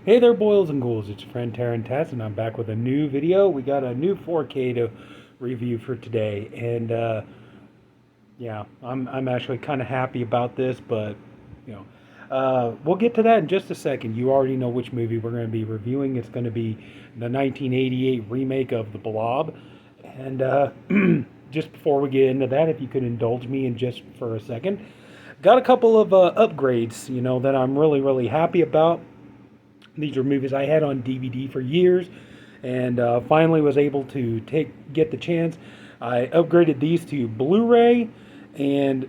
Hey there, boils and ghouls. It's your friend Tats, and I'm back with a new video. We got a new 4K to review for today, and yeah, I'm actually kind of happy about this, but we'll get to that in just a second. You already know which movie we're going to be reviewing. It's going to be the 1988 remake of The Blob, and just before we get into that, if you could indulge me in just for a second, got a couple of upgrades, that I'm really happy about. These are movies I had on DVD for years, and finally was able to get the chance. I upgraded these to Blu-ray, and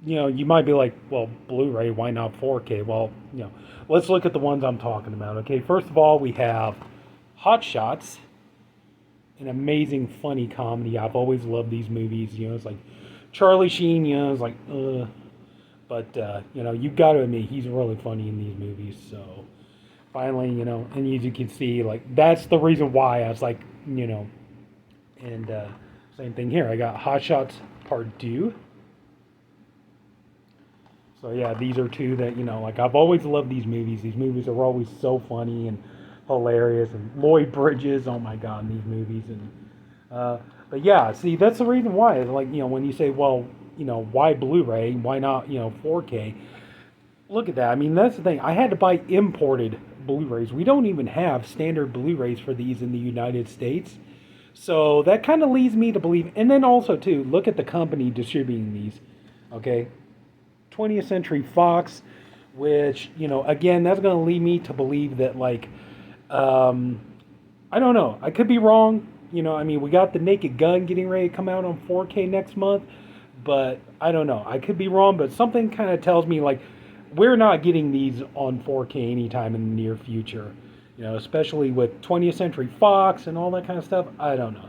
you might be like, well, Blu-ray, why not 4K? Well, let's look at the ones I'm talking about. Okay, first of all, we have Hot Shots, an amazing, funny comedy. I've always loved these movies. It's like Charlie Sheen. It's like, but you've got to admit he's really funny in these movies. So finally, and as you can see, like that's the reason why I was like, and same thing here. I got Hot Shots Part 2. So yeah, these are two that, like I've always loved these movies. These movies are always so funny and hilarious. And Lloyd Bridges, oh my God, in these movies. And but yeah, see, that's the reason why. It's like, when you say, well, why Blu-ray? Why not, 4K? Look at that. I mean, that's the thing. I had to buy imported Blu-rays. We don't even have standard Blu-rays for these in the United States. So that kind of leads me to believe. And then also, too, look at the company distributing these. Okay? 20th Century Fox, which, again, that's going to lead me to believe that, like, I don't know. I could be wrong. I mean, we got The Naked Gun getting ready to come out on 4K next month. But I don't know. I could be wrong, but something kind of tells me, like, we're not getting these on 4K anytime in the near future. Especially with 20th Century Fox and all that kind of stuff. I don't know.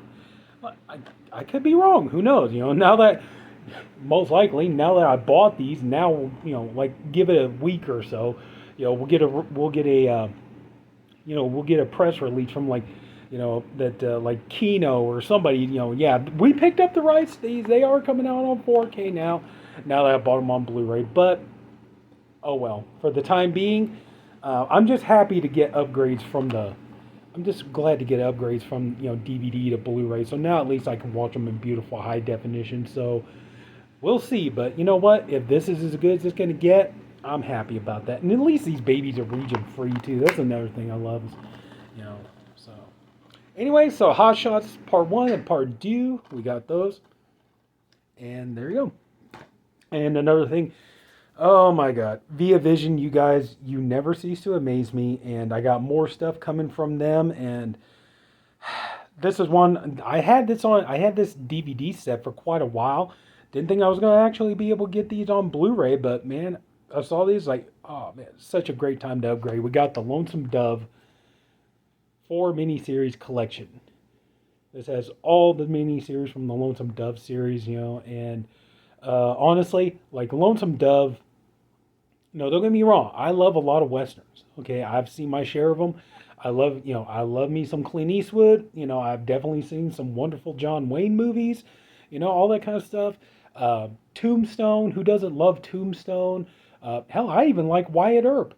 I could be wrong. Who knows? Now that most likely now that I bought these, now like give it a week or so, we'll get a press release from like that like Kino or somebody. Yeah, we picked up the rights. They are coming out on 4K now. Now that I bought them on Blu-ray, but oh well. For the time being, I'm just happy to get upgrades from the. I'm just glad to get upgrades from DVD to Blu-ray. So now at least I can watch them in beautiful high definition. So we'll see. But you know what? If this is as good as it's gonna get, I'm happy about that. And at least these babies are region free too. That's another thing I love. So anyway, so Hot Shots Part 1 and Part 2, we got those. And there you go. And another thing. Oh my God. Via Vision, you guys, you never cease to amaze me. And I got more stuff coming from them. And this is one, I had this DVD set for quite a while. Didn't think I was going to actually be able to get these on Blu-ray. But man, I saw these like, oh man, such a great time to upgrade. We got the Lonesome Dove 4 miniseries collection. This has all the miniseries from the Lonesome Dove series, and honestly, like Lonesome Dove, no, don't get me wrong. I love a lot of westerns. Okay, I've seen my share of them. I love me some Clint Eastwood. I've definitely seen some wonderful John Wayne movies. All that kind of stuff. Tombstone. Who doesn't love Tombstone? Hell, I even like Wyatt Earp.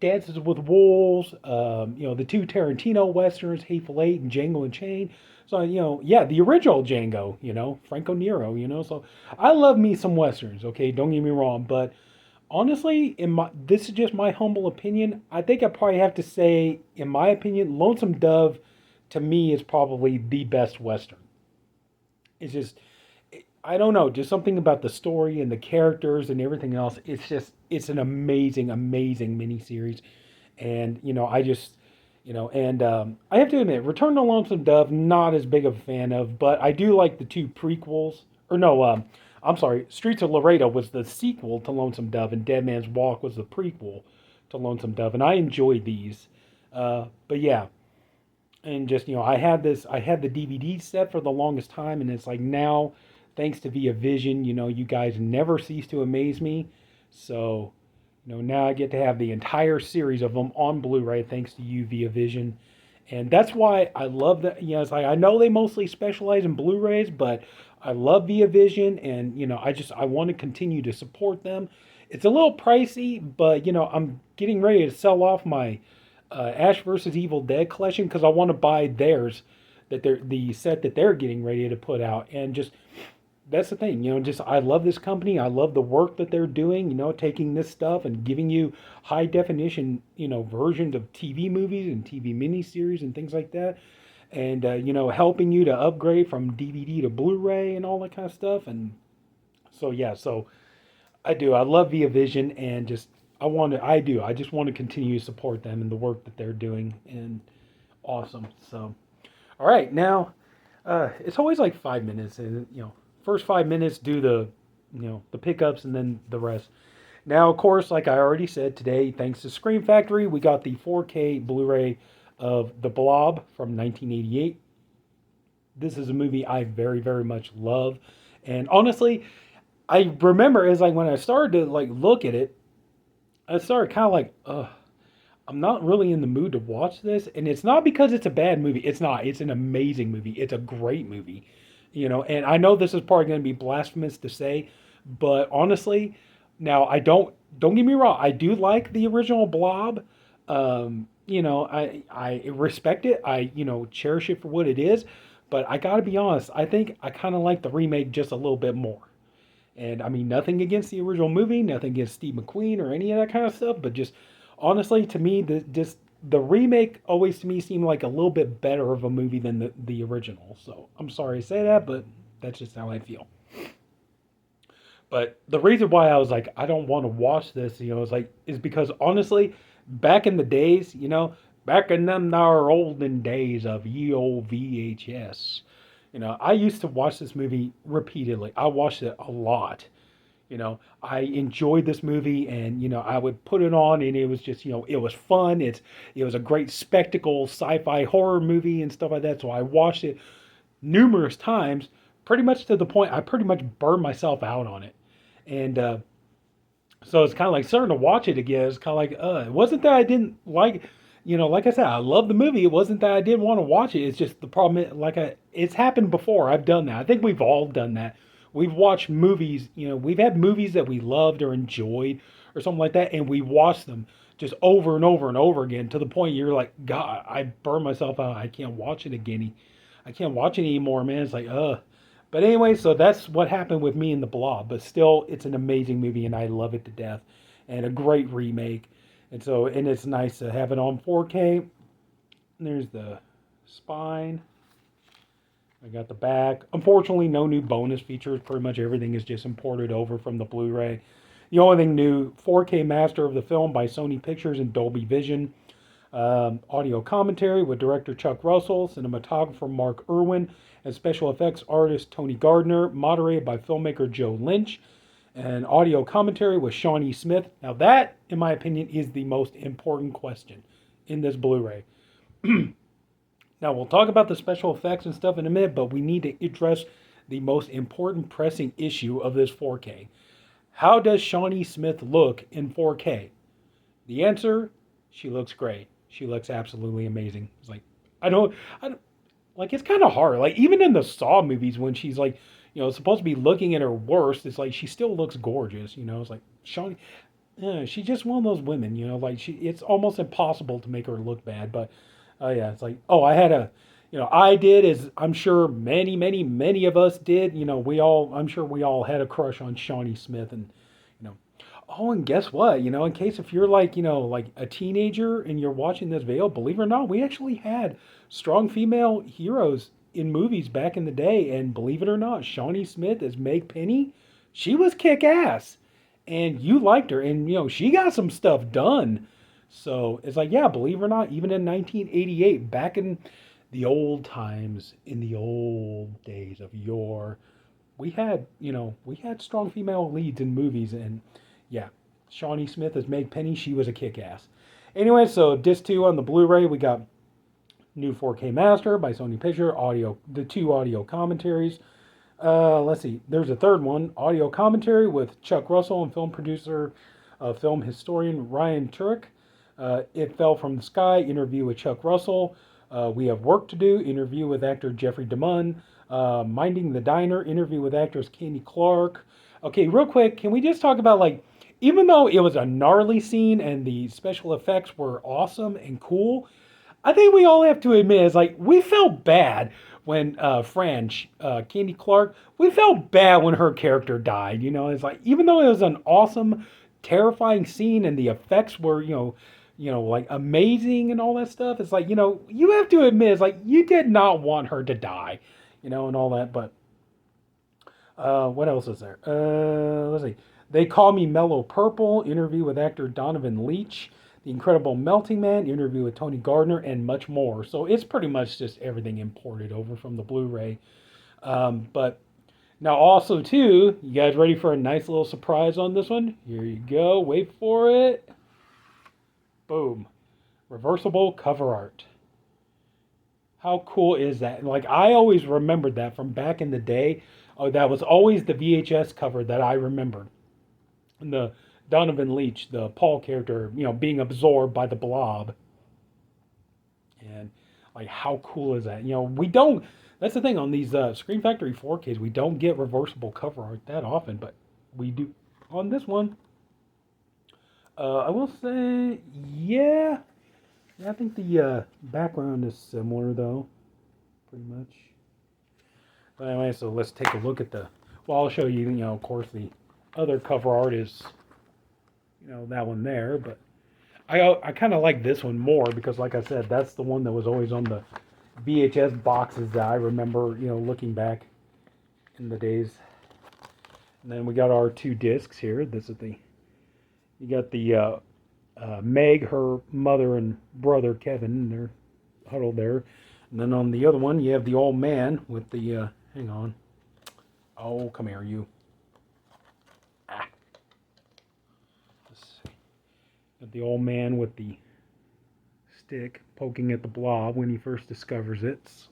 Dances with Wolves. The two Tarantino westerns, Hateful Eight and Django Unchained. So, yeah, the original Django, Franco Nero, So I love me some westerns, okay? Don't get me wrong. But honestly, this is just my humble opinion. I think I probably have to say, in my opinion, Lonesome Dove, to me, is probably the best western. It's just, I don't know, just something about the story and the characters and everything else. It's an amazing miniseries. And, I just, and I have to admit, Return to Lonesome Dove, not as big of a fan of, but I do like the two prequels. Or no, I'm sorry, Streets of Laredo was the sequel to Lonesome Dove, and Dead Man's Walk was the prequel to Lonesome Dove, and I enjoyed these. But yeah, and just I had the DVD set for the longest time, and it's like now, thanks to Via Vision, you guys never cease to amaze me. So, now I get to have the entire series of them on Blu-ray thanks to you Via Vision. And that's why I love that. It's like I know they mostly specialize in Blu-rays, but I love Via Vision, and I want to continue to support them. It's a little pricey, but I'm getting ready to sell off my Ash versus Evil Dead collection because I want to buy theirs, that they're the set that they're getting ready to put out, and just that's the thing, just I love this company. I love the work that they're doing, taking this stuff and giving you high definition, versions of TV movies and TV miniseries and things like that. And, helping you to upgrade from DVD to Blu ray and all that kind of stuff. And so, yeah, so I do. I love Via Vision and just, I just want to continue to support them and the work that they're doing. And awesome. So, all right, now it's always like 5 minutes, and first 5 minutes do the pickups and then the rest. Now, of course, like I already said today, thanks to Scream Factory, we got the 4K Blu-ray of The Blob from 1988. This is a movie I very, very much love, and honestly, I remember as like when I started to like look at it, I started kind of like, ugh. I'm not really in the mood to watch this, and it's not because it's a bad movie. It's not. It's an amazing movie. It's a great movie, And I know this is probably going to be blasphemous to say, but honestly, now don't get me wrong. I do like the original Blob. I respect it. I cherish it for what it is, but I got to be honest. I think I kind of like the remake just a little bit more. And I mean, nothing against the original movie, nothing against Steve McQueen or any of that kind of stuff, but just honestly, to me, the remake always to me seemed like a little bit better of a movie than the original. So I'm sorry to say that, but that's just how I feel. But the reason why I was like, I don't want to watch this, is because honestly, back in the days, back in them our olden days of ye old VHS, I used to watch this movie repeatedly. I watched it a lot. I enjoyed this movie, and I would put it on, and it was just it was fun. It was a great spectacle sci-fi horror movie and stuff like that. So I watched it numerous times, pretty much to the point I pretty much burned myself out on it. And so it's kind of like starting to watch it again. It's kind of like it wasn't that I didn't like. Like I said, I love the movie. It wasn't that I didn't want to watch it. It's just the problem. It's happened before. I've done that. I think we've all done that. We've watched movies. We've had movies that we loved or enjoyed or something like that, and we watched them just over and over and over again to the point you're like, God, I burn myself out. I can't watch it again. I can't watch it anymore, man. It's like, ugh. But anyway, so that's what happened with me in The Blob. But still, it's an amazing movie, and I love it to death, and a great remake. And it's nice to have it on 4K. There's the spine. I got the back. Unfortunately, no new bonus features. Pretty much everything is just imported over from the Blu-ray. The only thing new, 4K master of the film by Sony Pictures and Dolby Vision. Audio commentary with director Chuck Russell, cinematographer Mark Irwin, and special effects artist Tony Gardner, moderated by filmmaker Joe Lynch. And audio commentary with Shawnee Smith. Now that, in my opinion, is the most important question in this Blu-ray. Now we'll talk about the special effects and stuff in a minute, but we need to address the most important pressing issue of this 4K. How does Shawnee Smith look in 4K? The answer, she looks great. She looks absolutely amazing. It's like, I don't like, it's kind of hard. Like, even in the Saw movies, when she's like, supposed to be looking at her worst, it's like she still looks gorgeous. It's like Shawnee, she's just one of those women. It's almost impossible to make her look bad. But yeah, it's like, I did, as I'm sure many, many, many of us did. I'm sure we all had a crush on Shawnee Smith, and oh, and guess what? In case if you're like a teenager and you're watching this video, believe it or not, we actually had strong female heroes in movies back in the day, and believe it or not, Shawnee Smith as Meg Penny, she was kick-ass, and you liked her, and she got some stuff done. So it's like, yeah, believe it or not, even in 1988, back in the old times, in the old days of yore, we had strong female leads in movies, and yeah, Shawnee Smith as Meg Penny, she was a kick-ass. Anyway, so disc 2 on the Blu-ray, we got new 4K master by Sony Pictures, the 2 audio commentaries. Let's see, there's a third one, audio commentary with Chuck Russell and film producer, film historian Ryan Turek. It Fell from the Sky, interview with Chuck Russell. We Have Work to Do, interview with actor Jeffrey DeMunn. Minding the Diner, interview with actress Candy Clark. Okay, real quick, can we just talk about, like, even though it was a gnarly scene and the special effects were awesome and cool, I think we all have to admit is like we felt bad when Candy Clark, we felt bad when her character died. You know, it's like even though it was an awesome, terrifying scene and the effects were like amazing and all that stuff. It's like you have to admit it's like you did not want her to die, and all that. But what else is there? Let's see. They Call Me Mellow Purple, interview with actor Donovan Leitch, The Incredible Melting Man, interview with Tony Gardner, and much more. So it's pretty much just everything imported over from the Blu-ray. But now also too, you guys ready for a nice little surprise on this one? Here you go. Wait for it. Boom. Reversible cover art. How cool is that? Like I always remembered that from back in the day. Oh, that was always the VHS cover that I remembered. And the Donovan Leitch, the Paul character, being absorbed by the Blob. And like, how cool is that? We don't. That's the thing on these Scream Factory 4Ks. We don't get reversible cover art that often, but we do on this one. I will say, yeah. I think the background is similar, though, pretty much. But anyway, so let's take a look at well, I'll show you, of course, the other cover art is, that one there. But I kind of like this one more because, like I said, that's the one that was always on the VHS boxes that I remember, looking back in the days. And then we got our two discs here. This is you got the Meg, her mother and brother Kevin, they're huddled there. And then on the other one, you have the old man with the, hang on. Oh, come here, you. Ah. Got the old man with the stick poking at the Blob when he first discovers it. So.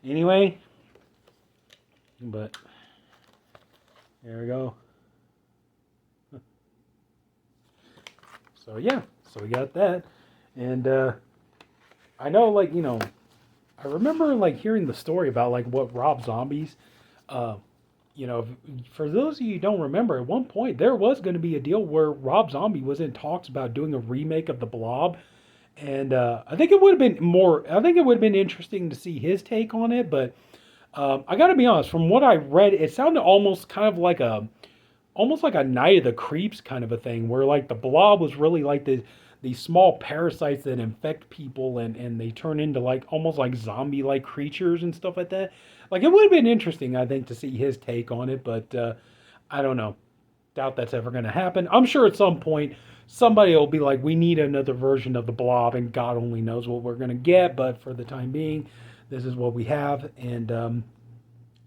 Anyway, but there we go. So yeah, so we got that, and I know, like, I remember like hearing the story about like what Rob Zombie's, for those of you who don't remember, at one point there was going to be a deal where Rob Zombie was in talks about doing a remake of The Blob, and I think it would have been interesting to see his take on it, but I got to be honest, from what I read, it sounded almost kind of like almost like a Night of the Creeps kind of a thing, where like the Blob was really like these small parasites that infect people and they turn into like almost like zombie-like creatures and stuff like that. Like it would have been interesting, I think, to see his take on it, but I don't know. Doubt that's ever going to happen. I'm sure at some point somebody will be like, we need another version of the Blob, and God only knows what we're going to get, but for the time being, this is what we have. And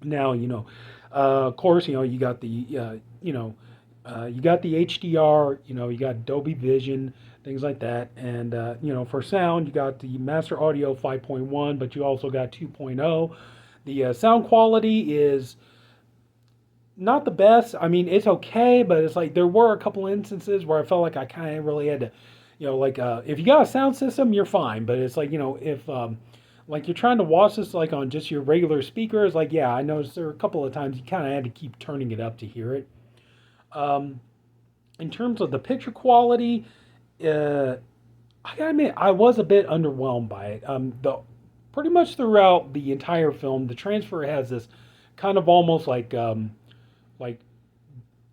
now, of course, you got the, you got the HDR, you got Dolby Vision, things like that. And, for sound, you got the Master Audio 5.1, but you also got 2.0. The sound quality is not the best. I mean, it's okay, but it's like there were a couple instances where I felt like I kind of really had to, if you got a sound system, you're fine. But it's like, if like you're trying to watch this like on just your regular speakers, like, yeah, I noticed there were a couple of times you kind of had to keep turning it up to hear it. In terms of the picture quality, I gotta admit, I was a bit underwhelmed by it. Pretty much throughout the entire film, the transfer has this kind of almost like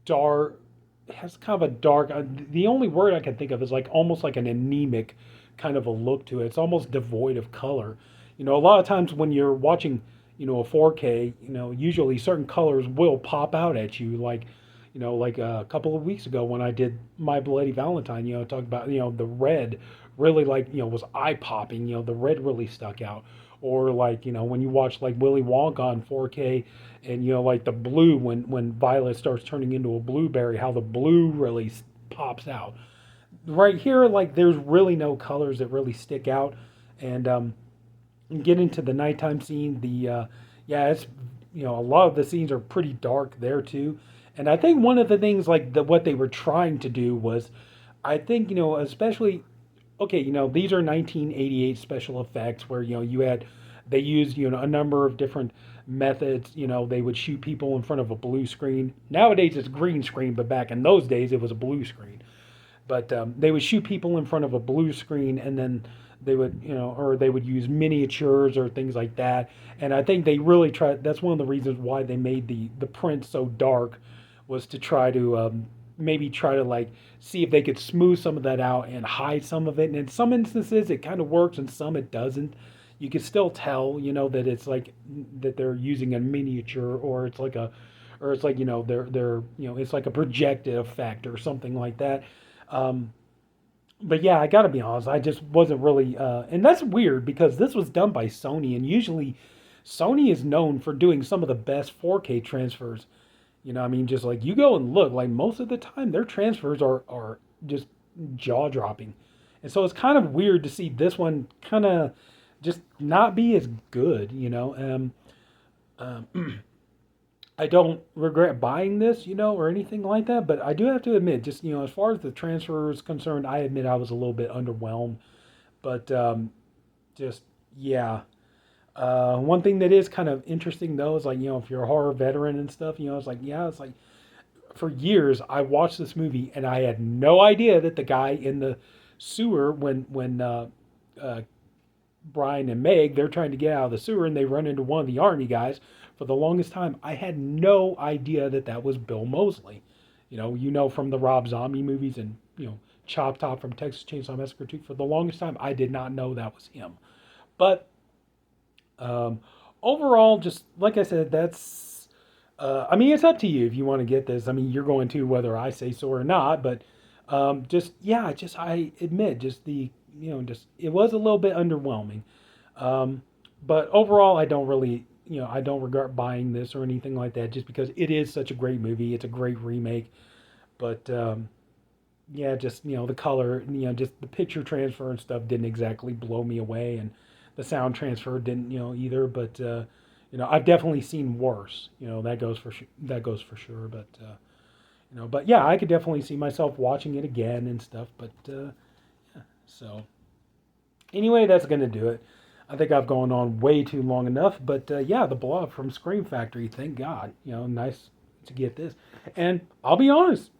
dark. It has kind of a dark. The only word I can think of is like almost like an anemic kind of a look to it. It's almost devoid of color. A lot of times when you're watching, a 4K, usually certain colors will pop out at you. Like, like a couple of weeks ago when I did My Bloody Valentine, talk about, the red really like, was eye popping, the red really stuck out. Or like, when you watch like Willy Wonka on 4K and, like the blue, when Violet starts turning into a blueberry, how the blue really pops out. Right here, like there's really no colors that really stick out. And get into the nighttime scene, it's, a lot of the scenes are pretty dark there too. And I think one of the things like what they were trying to do was, I think, especially, okay, these are 1988 special effects where, they used, a number of different methods. They would shoot people in front of a blue screen. Nowadays it's green screen, but back in those days it was a blue screen. But they would shoot people in front of a blue screen, and then they would, or they would use miniatures or things like that. And I think they really tried. That's one of the reasons why they made the print so dark, was to try to maybe try to like see if they could smooth some of that out and hide some of it. And in some instances, it kind of works, and some it doesn't. You can still tell, that it's like that they're using a miniature, or it's like they're it's like a projected effect or something like that. Um, but yeah, I got to be honest, I just wasn't really, and that's weird because this was done by Sony, and usually Sony is known for doing some of the best 4K transfers. I mean, just like you go and look, like most of the time their transfers are just jaw dropping, and so it's kind of weird to see this one kind of just not be as good. I don't regret buying this, or anything like that. But I do have to admit, just as far as the transfer is concerned, I admit I was a little bit underwhelmed. But just yeah. One thing that is kind of interesting though is like if you're a horror veteran and stuff, it's like it's like for years I watched this movie and I had no idea that the guy in the sewer when uh, Brian and Meg, they're trying to get out of the sewer and they run into one of the army guys. For the longest time, I had no idea that that was Bill Moseley. From the Rob Zombie movies and Chop Top from Texas Chainsaw Massacre 2. For the longest time, I did not know that was him. But um, overall, just like I said, that's. I mean, it's up to you if you want to get this. I mean, you're going to whether I say so or not. But I admit, just just it was a little bit underwhelming. Um, but overall, I don't really, I don't regret buying this or anything like that, just because it is such a great movie. It's a great remake. But yeah, just the color, just the picture transfer and stuff didn't exactly blow me away, and the sound transfer didn't, either. But I've definitely seen worse. That goes for sure. But yeah, I could definitely see myself watching it again and stuff. But so anyway, that's gonna do it. I think I've gone on way too long enough. But yeah, the Blob from Scream Factory. Thank God. Nice to get this. And I'll be honest.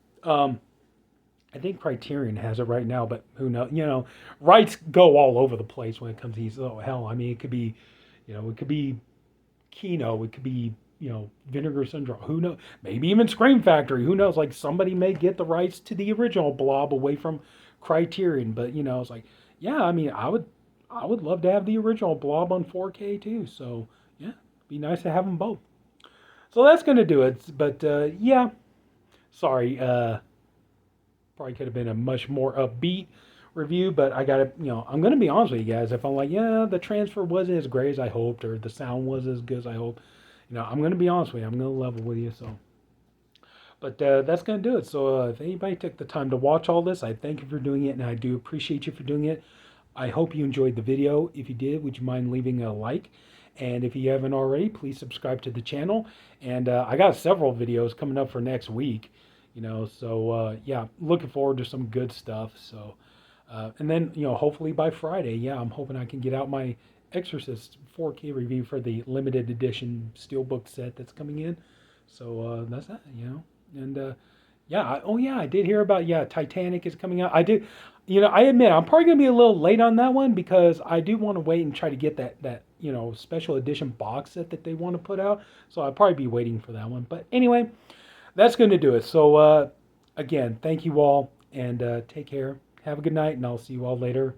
I think Criterion has it right now, but who knows? Rights go all over the place when it comes to these. Oh hell, I mean, it could be, it could be Kino, it could be, Vinegar Syndrome. Who knows? Maybe even Scream Factory. Who knows? Like somebody may get the rights to the original Blob away from Criterion, but it's like, yeah, I mean, I would love to have the original Blob on 4K too. So yeah, it'd be nice to have them both. So that's gonna do it. But yeah, sorry. Probably could have been a much more upbeat review, but I gotta, I'm gonna be honest with you guys. If I'm like, yeah, the transfer wasn't as great as I hoped, or the sound wasn't as good as I hoped, I'm gonna be honest with you. I'm gonna level with you. So, but that's gonna do it. So if anybody took the time to watch all this, I thank you for doing it, and I do appreciate you for doing it. I hope you enjoyed the video. If you did, would you mind leaving a like? And if you haven't already, please subscribe to the channel. And I got several videos coming up for next week. So yeah, looking forward to some good stuff. So, and then, hopefully by Friday, yeah, I'm hoping I can get out my Exorcist 4K review for the limited edition steelbook set that's coming in. So that's that, and yeah, oh yeah, I did hear about, yeah, Titanic is coming out. I did, I admit I'm probably gonna be a little late on that one because I do want to wait and try to get that special edition box set that they want to put out. So I'll probably be waiting for that one. But anyway, that's going to do it. So, again, thank you all, and take care. Have a good night, and I'll see you all later.